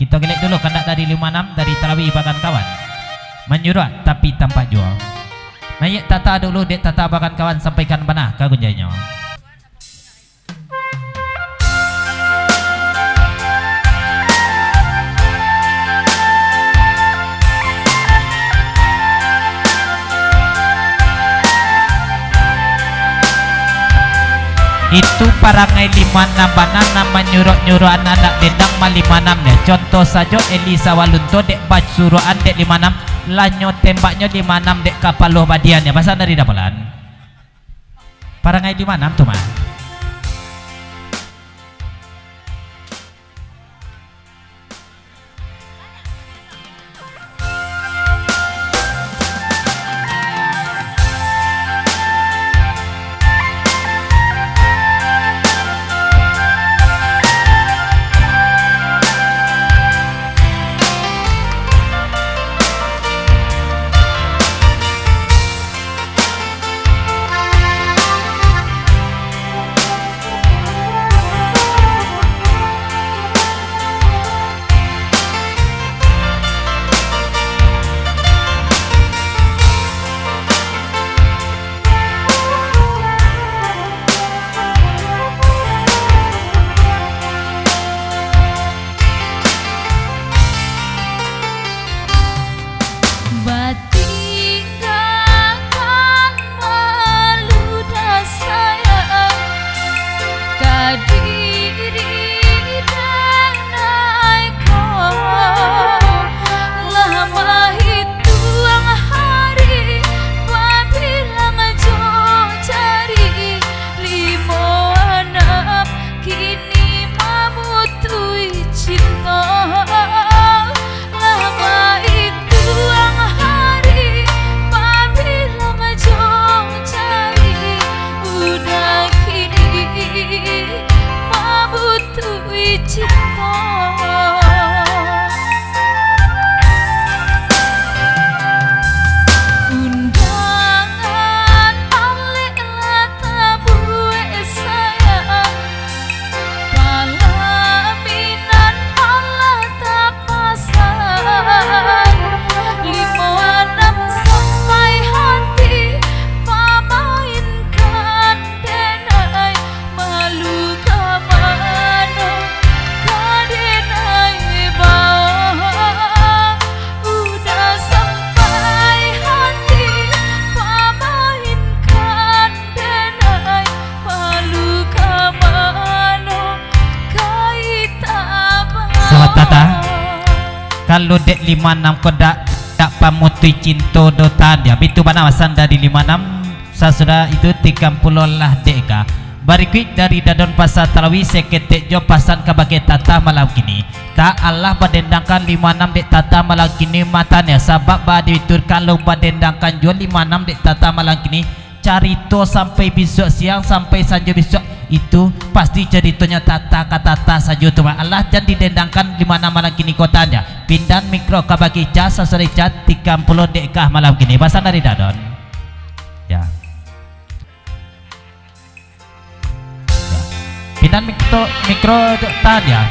kita gelek dulu kandak dari 56 dari Tarawi Bagan Kawan. Menyurat tapi tanpa jual. Naik tata dulu dek tata Bagan Kawan sampaikan benar kagunjanya. Itu parangai 56 banana menyuruh anak dendang ma 56 nya. Contoh saja Elisa Walunto dek bac suruhan dek 56 lanyo tembaknya 56 dek kapaloh badiannya bahasa dari dapelan. Parangai 56 tuh mah. Kalau dek 56 kau tak pamutui cinta dotan dia itu mana wasan dari 56 sasudah itu 30 lah deka barikuit dari dadon pasar Tarawi seketek jo pasan kabage tata malam kini tak Allah badendangkan 56 dek tata malam kini matanya sabab baditur kalau badendangkan jo 56 dek tata malam kini carito sampai besok siang sampai saja besok itu pasti ceritanya tata kata saja tuh Allah dan didendangkan di mana malam kini kotanya pindan mikro kabagi jasa sore cat 30 dekah malam kini bahasa dari dadon ya. Pindan mikro tanya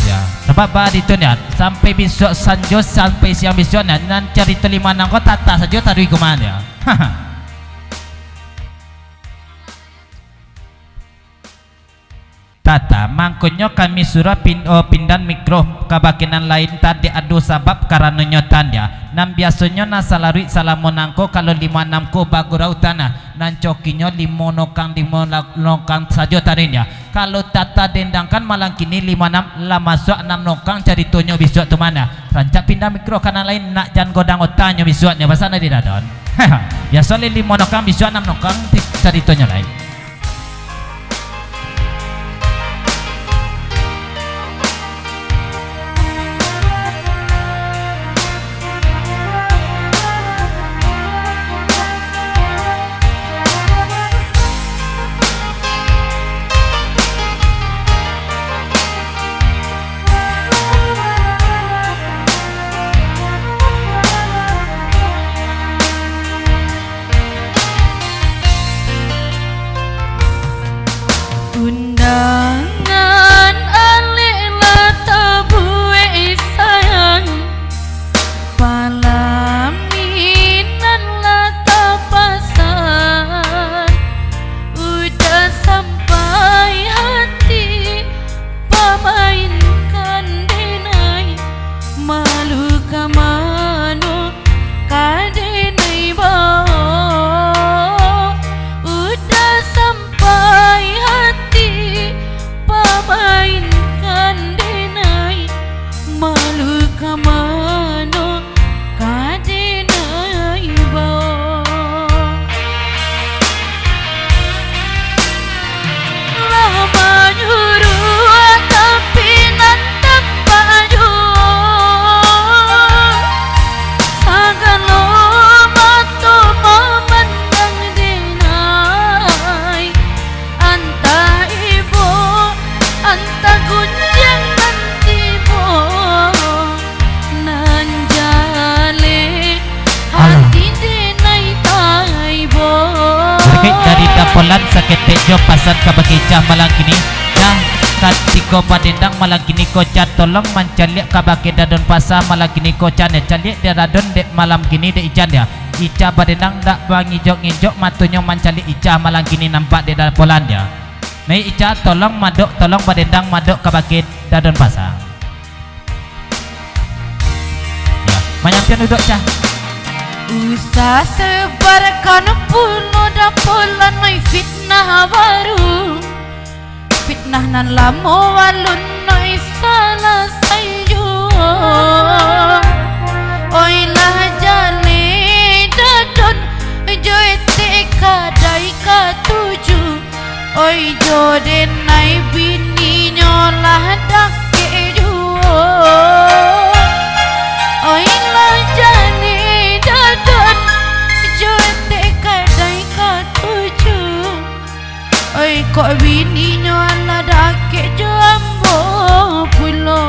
ya sebab itu nya sampai besok sanjo sampai siang besok nan cerita 56 kok tata saja tadi kemana ya. Tata mangkonyo kami surah pindan mikro kabakinan lain tadi adu sabab karena nyotanya nam biasanya nasalarui salamonangko kalau 56 ko bagurau tanah nan cokinyo limonokang saja tadinya kalau tata dendangkan malang kini 56 lah masuk 6 nokang cari tonyo bisuk tu mana rancak pindah mikro kanan lain nak jan godang otanyo bisuknya bahasa di dadon ya soalnya 5 nokang bisuk 6 nokang cari tonyo lain. jo pasar kabake Icah malam kini dah katiko padendang malam kini ko cat tolong mencaliak kabake dadon pasar malam kini ko cat ya caliak dia dadon dek malam kini dek Icah dia Icah padendang dak bangijok-ngijok matunya mencaliak Icah malam kini nampak di dalam polan dia. Mai Icah tolong madok tolong padendang madok kabake dadon pasar. Ya, banyak pian duduk Cah. Usah sebarkan pulo da polan mai fitnah baru fitnah nan lamo walun noi salah sayu oi lah jale dadon joe te kadai ka tuju oi joden nai bini nyolah dake juo oi lah jale dadon joe te kadai ka tuju oi kok bini nyolah dake jambo pulo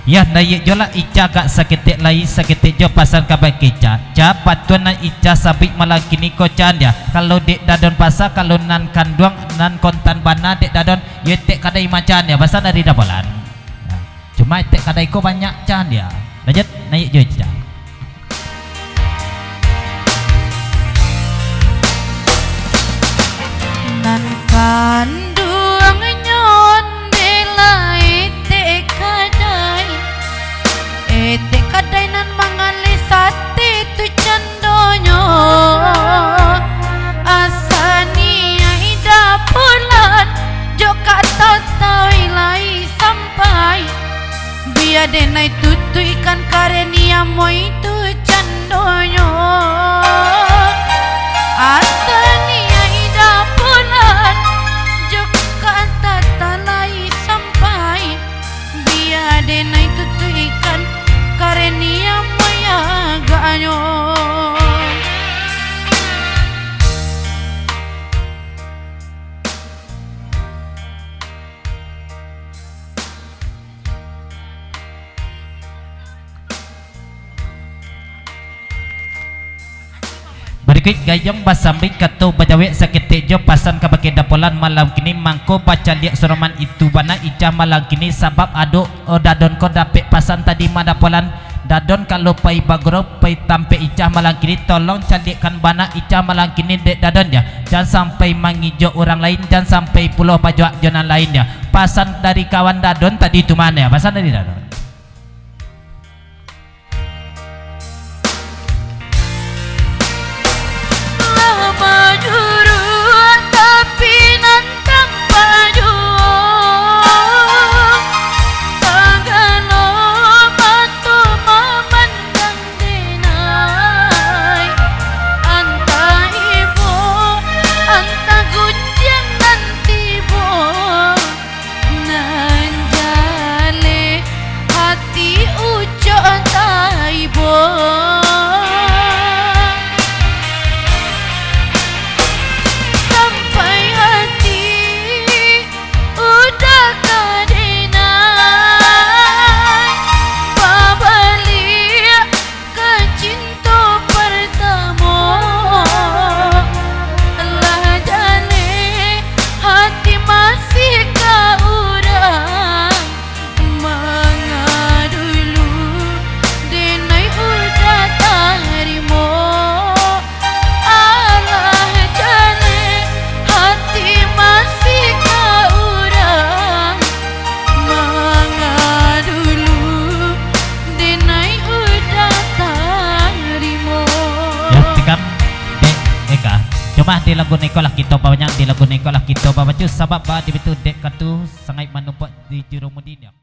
ya naik jola Icah gak saketek lai saketek jo pasar kabak Icah Cah patuan nan Icah sabik malam kini ko dia kalau dek dadon pasar kalau nan kanduang nan kontan bana dek dadon ye tek kadai macan ya pasal dari dapalan ya. Cuma tek kadai ko banyak can dia lanjut naik jo Icah nan kanduang nyon delai tek kadai tek kadai nan mangali sate tu candonyo asani ida pulan jo kata tawi lai sampai biar denai tutu ikan karenia moi tu candonyo asani ida pulan jo kata talai sampai biar denai tutu ikan karenia moya ganyo berikut gayong basambik katu bajawek saketek jo pasan kabake dapolan malam kini mangko baca liak soroman itu bana Icah malam kini sebab aduk dadon ko dapet pasan tadi madapolan dadon kalau pai bagro pai tampe Icah malam kini tolong calikan bana Icah malam kini dek dadon ya jangan sampai mengijo orang lain jangan sampai pulau pajak jonan lain ya pasan dari kawan dadon tadi itu mana ya pasan dari dadon Cuma di lagu nekolah kita banyak di lagu nekolah kita baca sabab di betul dek katu sangat manumpak di jurumudin ya.